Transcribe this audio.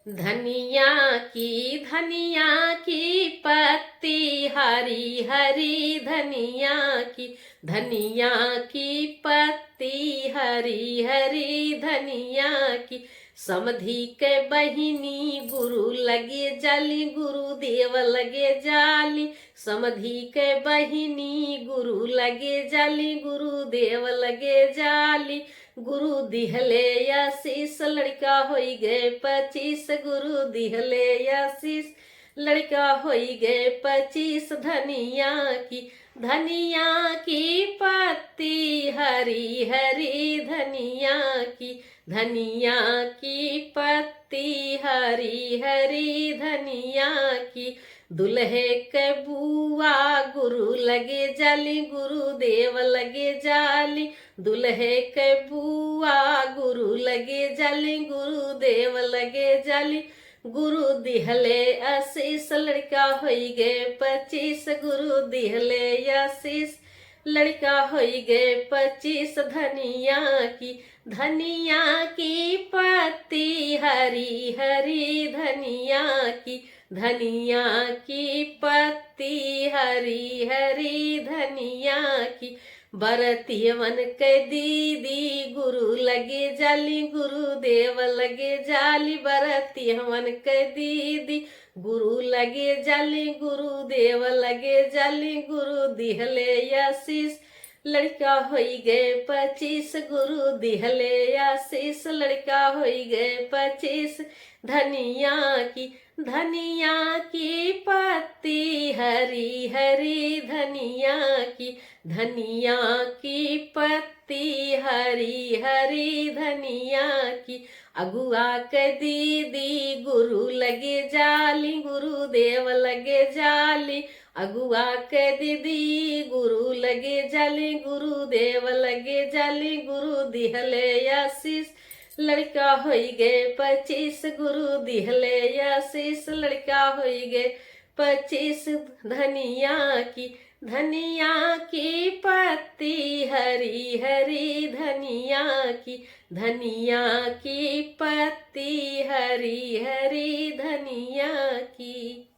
धनिया की पत्ती हरी हरी, धनिया की पत्ती हरी हरी, धनिया की समधी के बहिनी गुरु लगे जाली, गुरुदेव लगे जाली। समधी के बहिनी गुरु लगे जाली, गुरुदेव लगे जाली। गुरु दिहले आशीष लड़का होई गए 25, गुरु दिहले आशीष लड़का होई गए 25। धनिया की पत्ती हरी हरी, धनिया की पत्ती हरी हरी, धनिया की दुल्हे के बुआ गुरु लगे जाली, गुरुदेव लगे जाली। दुल्हे के बुआ गुरु लगे जाली, गुरुदेव लगे जाली। गुरु दिहले आशीष लड़का होई गए 25, गुरु दिहले आशीष लड़का होई गए 25। धनिया की पत्ती हरी हरी, धनिया की पत्ती हरी हरी, धनिया की बरतियवन के दीदी गुरु लगे जाली, गुरुदेव लगे जाली। बरतियवन के दीदी गुरु लगे जाली, गुरुदेव लगे जाली। गुरु दिहले आशीष लड़का होई गए 25, गुरु दिहले आशीष लड़का होई गए 25। धनिया की पत्ती हरी हरी, धनिया की पत्ती हरी हरी, धनिया की अगुआ के दीदी गुरु लगे जाली, गुरुदेव लगे जाली। अगुआ के दीदी गुरु लगे जाली, गुरुदेव लगे जाली। गुरु दिहले आशीष लड़का होई गए 25, गुरु दिहले आशीष लड़का होई गए 25। धनिया की पत्ती हरी हरी, धनिया की पत्ती हरी हरी, धनिया की।